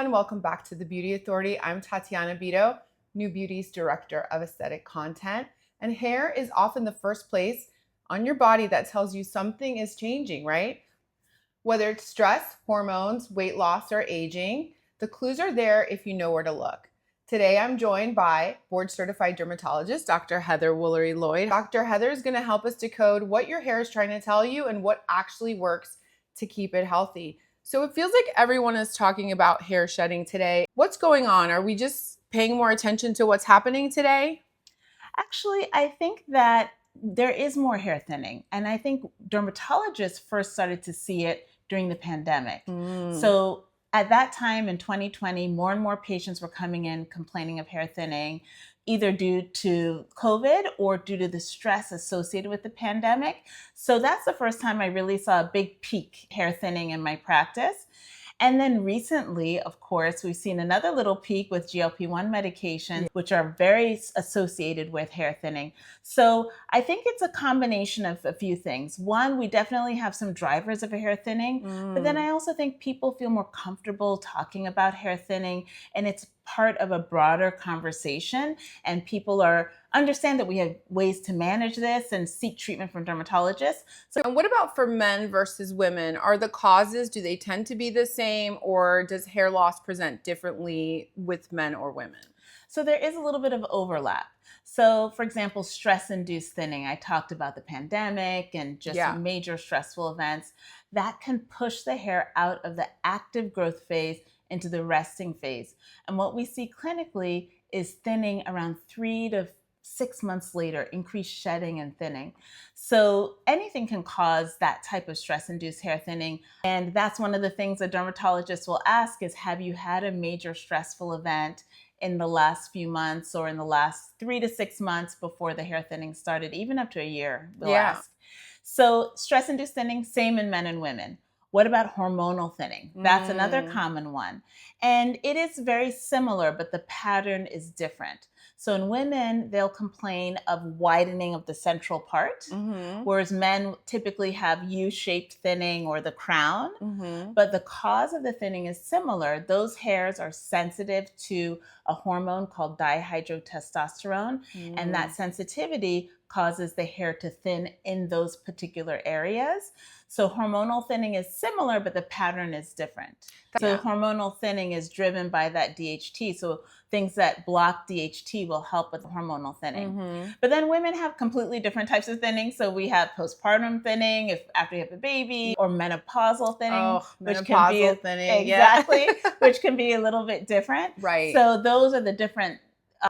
everyone. Welcome back to the Beauty Authority. I'm Tatiana Bido, NewBeauty's Director of Aesthetic Content. And hair is often the first place on your body that tells you something is changing, right? Whether it's stress, hormones, weight loss, or aging, the clues are there if you know where to look. Today, I'm joined by board-certified dermatologist, Dr. Heather Woolery-Lloyd. Dr. Heather is going to help us decode what your hair is trying to tell you and what actually works to keep it healthy. So it feels like everyone is talking about hair shedding today. What's going on? Are we just paying more attention to what's happening today? Actually, I think that there is more hair thinning. And I think dermatologists first started to see it during the pandemic. So at that time in 2020, more and more patients were coming in complaining of hair thinning, either due to COVID or due to the stress associated with the pandemic. So that's the first time I really saw a big peak hair thinning in my practice. And then recently, of course, we've seen another little peak with GLP-1 medications, which are very associated with hair thinning. So I think it's a combination of a few things. One, we definitely have some drivers of hair thinning, but then I also think people feel more comfortable talking about hair thinning, and it's part of a broader conversation, and people understand that we have ways to manage this and seek treatment from dermatologists. And what about for men versus women? Are the causes, do they tend to be the same, or does hair loss present differently with men or women? So there is a little bit of overlap. So for example, stress-induced thinning, I talked about the pandemic and just major stressful events that can push the hair out of the active growth phase into the resting phase. And what we see clinically is thinning around 3 to 6 months later, increased shedding and thinning. So anything can cause that type of stress-induced hair thinning. And that's one of the things a dermatologist will ask is, have you had a major stressful event in the last few months or in the last 3 to 6 months before the hair thinning started, even up to a year, we'll ask. So stress-induced thinning, same in men and women. What about hormonal thinning? That's another common one. And it is very similar, but the pattern is different. So in women, they'll complain of widening of the central part, whereas men typically have U-shaped thinning or the crown. But the cause of the thinning is similar. Those hairs are sensitive to a hormone called dihydrotestosterone, and that sensitivity causes the hair to thin in those particular areas. So hormonal thinning is similar, but the pattern is different. So hormonal thinning is driven by that DHT. So things that block DHT will help with hormonal thinning. But then women have completely different types of thinning. So we have postpartum thinning after you have a baby, or menopausal thinning, which can be thinning, which can be a little bit different. Right. So those are the different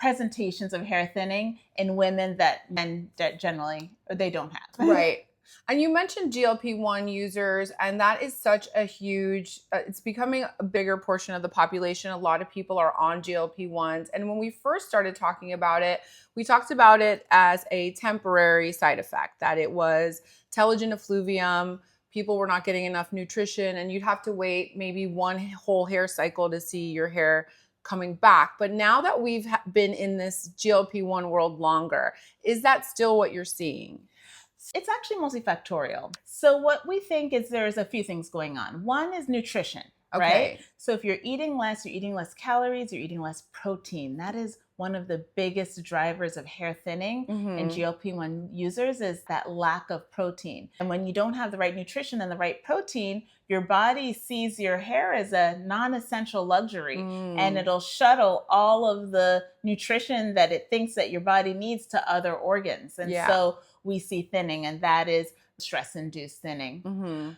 presentations of hair thinning in women that men generally they don't have. Right. And you mentioned GLP-1 users, and that is such a huge, it's becoming a bigger portion of the population. A lot of people are on GLP-1s. And when we first started talking about it, we talked about it as a temporary side effect, that it was telogen effluvium. People were not getting enough nutrition, and you'd have to wait maybe one whole hair cycle to see your hair coming back. But now that we've been in this GLP-1 world longer, is that still what you're seeing? It's actually multifactorial. So what we think is there's a few things going on. One is nutrition, right? So if you're eating less calories, you're eating less protein. That is one of the biggest drivers of hair thinning in GLP-1 users, is that lack of protein. And when you don't have the right nutrition and the right protein, your body sees your hair as a non-essential luxury, and it'll shuttle all of the nutrition that it thinks that your body needs to other organs. And so we see thinning, and that is stress-induced thinning.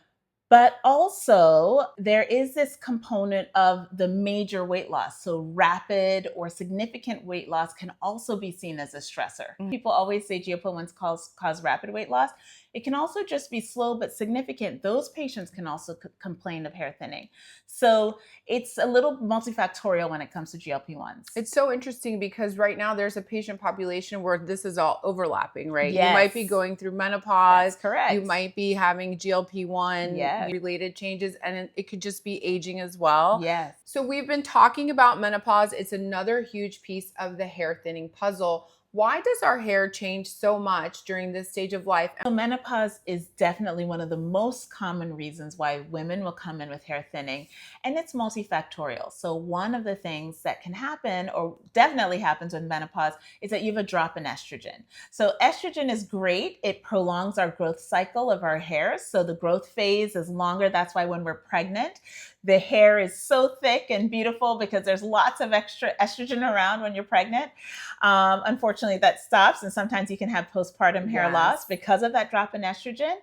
But also, there is this component of the major weight loss. So rapid or significant weight loss can also be seen as a stressor. People always say GLP-1s cause rapid weight loss. It can also just be slow but significant. Those patients can also complain of hair thinning. So it's a little multifactorial when it comes to GLP-1s. It's so interesting because right now there's a patient population where this is all overlapping, right? You might be going through menopause. That's correct. You might be having GLP-1 related changes, and it could just be aging as well. So we've been talking about menopause. It's another huge piece of the hair thinning puzzle. Why does our hair change so much during this stage of life? So menopause is definitely one of the most common reasons why women will come in with hair thinning, and it's multifactorial. So one of the things that can happen, or definitely happens with menopause, is that you have a drop in estrogen. So estrogen is great. It prolongs our growth cycle of our hair. So the growth phase is longer. That's why when we're pregnant, the hair is so thick and beautiful because there's lots of extra estrogen around when you're pregnant. Unfortunately, that stops, and sometimes you can have postpartum hair loss because of that drop in estrogen.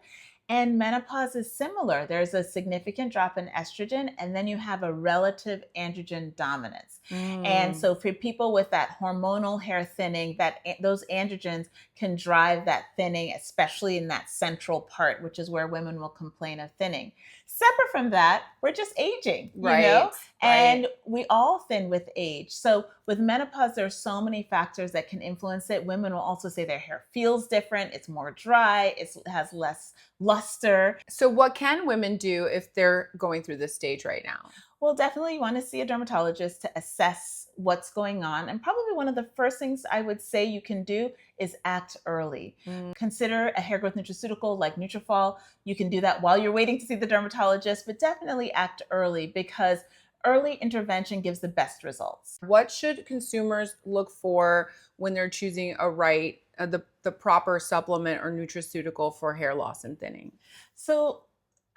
And menopause is similar. There's a significant drop in estrogen, and then you have a relative androgen dominance. And so for people with that hormonal hair thinning, those androgens can drive that thinning, especially in that central part, which is where women will complain of thinning. Separate from that, we're just aging, you know? And we all thin with age. So with menopause, there's so many factors that can influence it. Women will also say their hair feels different. It's more dry. It has less luster. So what can women do if they're going through this stage right now? Well, definitely you want to see a dermatologist to assess what's going on. And probably one of the first things I would say you can do is act early. Consider a hair growth nutraceutical like Nutrafol. You can do that while you're waiting to see the dermatologist, but definitely act early because early intervention gives the best results. What should consumers look for when they're choosing the proper supplement or nutraceutical for hair loss and thinning? So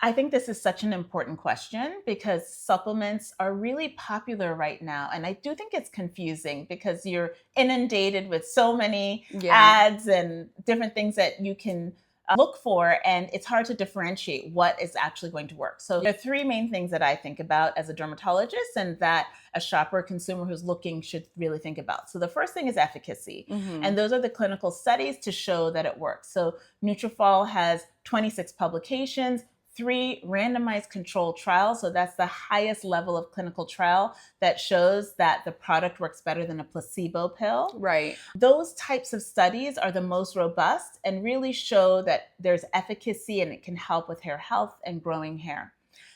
I think this is such an important question because supplements are really popular right now. And I do think it's confusing because you're inundated with so many ads and different things that you can look for, and it's hard to differentiate what is actually going to work. So there are three main things that I think about as a dermatologist and that a shopper or consumer who's looking should really think about. So the first thing is efficacy. And those are the clinical studies to show that it works. So Nutrafol has 26 publications, 3 randomized controlled trials. So that's the highest level of clinical trial that shows that the product works better than a placebo pill. Right. Those types of studies are the most robust and really show that there's efficacy and it can help with hair health and growing hair.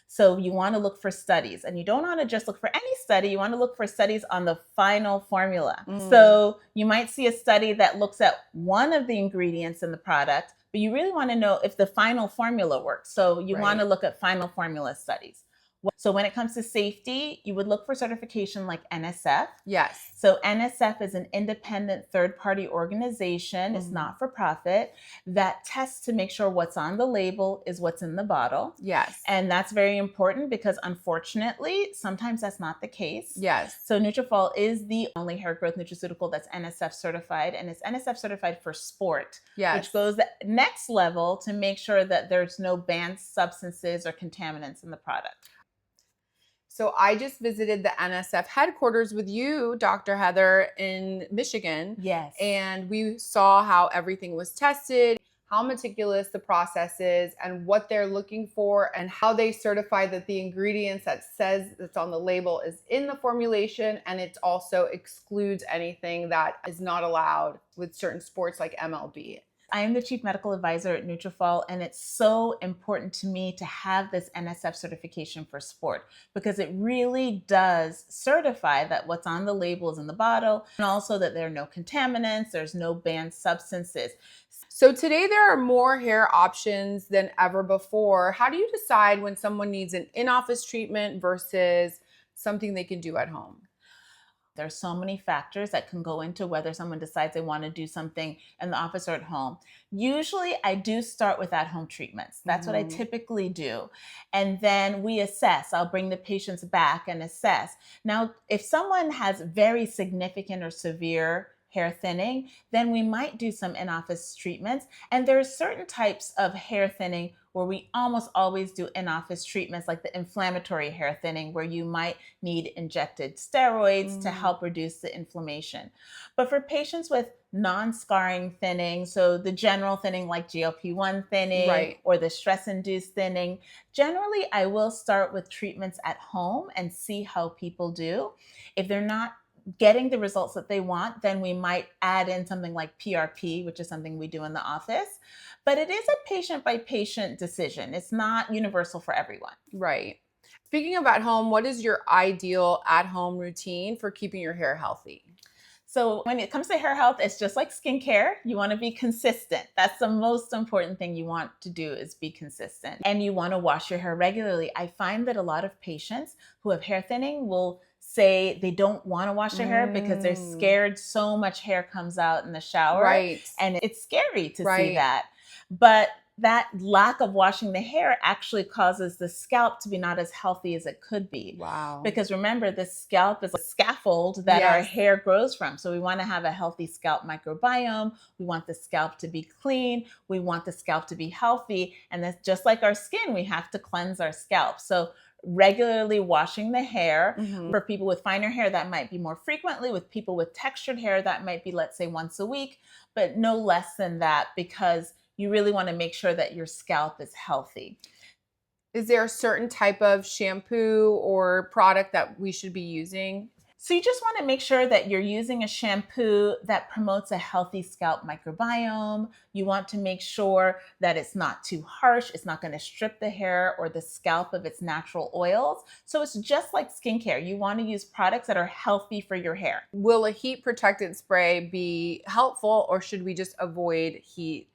So you want to look for studies, and you don't want to just look for any study. You want to look for studies on the final formula. So you might see a study that looks at one of the ingredients in the product, but you really want to know if the final formula works. So you want to look at final formula studies. So when it comes to safety, you would look for certification like NSF. Yes. So NSF is an independent third-party organization. It's not for profit that tests to make sure what's on the label is what's in the bottle. Yes. And that's very important because unfortunately, sometimes that's not the case. Yes. So Nutrafol is the only hair growth nutraceutical that's NSF certified, and it's NSF certified for sport, which goes the next level to make sure that there's no banned substances or contaminants in the product. So I just visited the NSF headquarters with you, Dr. Heather, in Michigan. Yes. And we saw how everything was tested, how meticulous the process is, and what they're looking for, and how they certify that the ingredients that says that's on the label is in the formulation, and it also excludes anything that is not allowed with certain sports like MLB. I am the chief medical advisor at Nutrafol, and it's so important to me to have this NSF certification for sport because it really does certify that what's on the label is in the bottle, and also that there are no contaminants, there's no banned substances. So today there are more hair options than ever before. How do you decide when someone needs an in-office treatment versus something they can do at home? There's so many factors that can go into whether someone decides they want to do something in the office or at home. Usually I do start with at-home treatments. That's what I typically do. And then we assess. I'll bring the patients back and assess. Now, if someone has very significant or severe hair thinning, then we might do some in-office treatments. And there are certain types of hair thinning where we almost always do in-office treatments, like the inflammatory hair thinning, where you might need injected steroids to help reduce the inflammation. But for patients with non-scarring thinning, so the general thinning like GLP-1 thinning or the stress-induced thinning, generally I will start with treatments at home and see how people do. If they're not getting the results that they want, then we might add in something like PRP, which is something we do in the office. But it is a patient by patient decision. It's not universal for everyone. Right. Speaking of at home, what is your ideal at home routine for keeping your hair healthy? So when it comes to hair health, it's just like skincare. You want to be consistent. That's the most important thing you want to do is be consistent. And you want to wash your hair regularly. I find that a lot of patients who have hair thinning will say they don't want to wash their hair because they're scared so much hair comes out in the shower. Right. And it's scary to see Right. that. But that lack of washing the hair actually causes the scalp to be not as healthy as it could be. Wow. Because remember, the scalp is a scaffold that our hair grows from. So we want to have a healthy scalp microbiome. We want the scalp to be clean. We want the scalp to be healthy. And that's just like our skin, we have to cleanse our scalp. So regularly washing the hair. For people with finer hair, that might be more frequently. With people with textured hair, that might be, let's say, once a week, but no less than that, because you really want to make sure that your scalp is healthy. Is there a certain type of shampoo or product that we should be using? So you just want to make sure that you're using a shampoo that promotes a healthy scalp microbiome. You want to make sure that it's not too harsh. It's not going to strip the hair or the scalp of its natural oils. So it's just like skincare. You want to use products that are healthy for your hair. Will a heat protectant spray be helpful, or should we just avoid heat?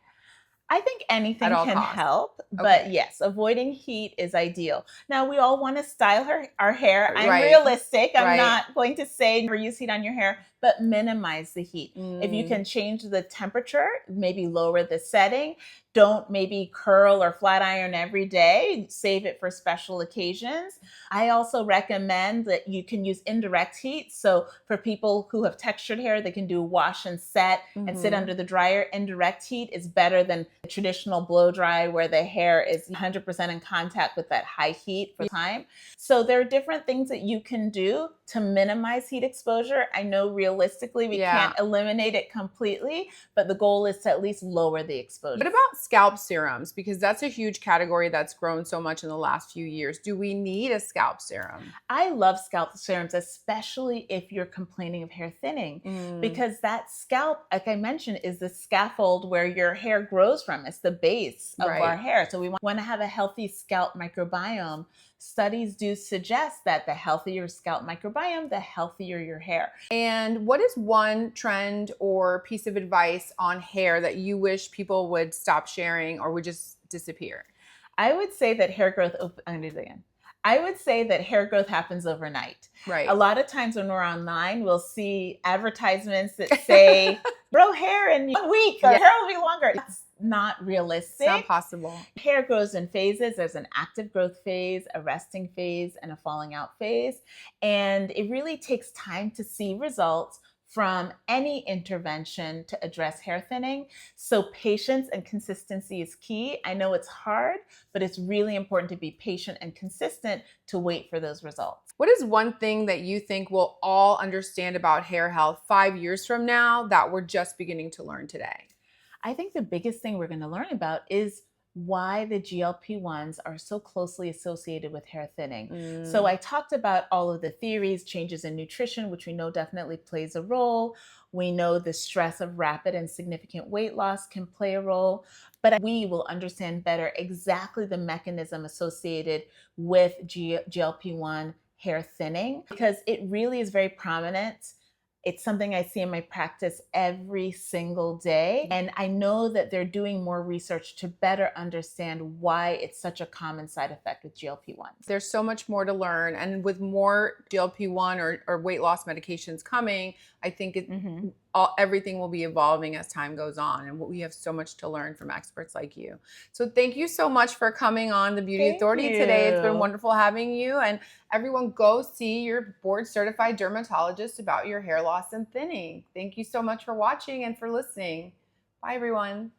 I think anything can help, but yes, avoiding heat is ideal. Now, we all want to style our hair. I'm realistic. I'm not going to say never use heat on your hair, but minimize the heat. If you can change the temperature, maybe lower the setting. Don't maybe curl or flat iron every day. Save it for special occasions. I also recommend that you can use indirect heat. So for people who have textured hair, they can do wash and set and sit under the dryer. Indirect heat is better than the traditional blow dry where the hair is 100% in contact with that high heat for time. So there are different things that you can do to minimize heat exposure. I know realistically we can't eliminate it completely, but the goal is to at least lower the exposure. What about scalp serums? Because that's a huge category that's grown so much in the last few years. Do we need a scalp serum? I love scalp serums, especially if you're complaining of hair thinning, because that scalp, like I mentioned, is the scaffold where your hair grows from. It's the base of our hair. So we want to have a healthy scalp microbiome. Studies do suggest that the healthier your scalp microbiome, the healthier your hair. And what is one trend or piece of advice on hair that you wish people would stop sharing or would just disappear? I would say that hair growth, I would say that hair growth happens overnight. Right. A lot of times when we're online, we'll see advertisements that say, grow hair in 1 week, or hair will be longer. It's not realistic. It's not possible. Hair grows in phases. There's an active growth phase, a resting phase, and a falling out phase. And it really takes time to see results from any intervention to address hair thinning. So patience and consistency is key. I know it's hard, but it's really important to be patient and consistent to wait for those results. What is one thing that you think we'll all understand about hair health 5 years from now that we're just beginning to learn today? I think the biggest thing we're going to learn about is why the GLP-1s are so closely associated with hair thinning. So I talked about all of the theories, changes in nutrition, which we know definitely plays a role. We know the stress of rapid and significant weight loss can play a role, but we will understand better exactly the mechanism associated with GLP-1 hair thinning, because it really is very prominent. It's something I see in my practice every single day. And I know that they're doing more research to better understand why it's such a common side effect with GLP-1s. There's so much more to learn. And with more GLP-1 or weight loss medications coming, I think everything will be evolving as time goes on. And we have so much to learn from experts like you. So thank you so much for coming on the Beauty Authority today. It's been wonderful having you. And everyone, go see your board certified dermatologist about your hair loss and thinning. Thank you so much for watching and for listening. Bye, everyone.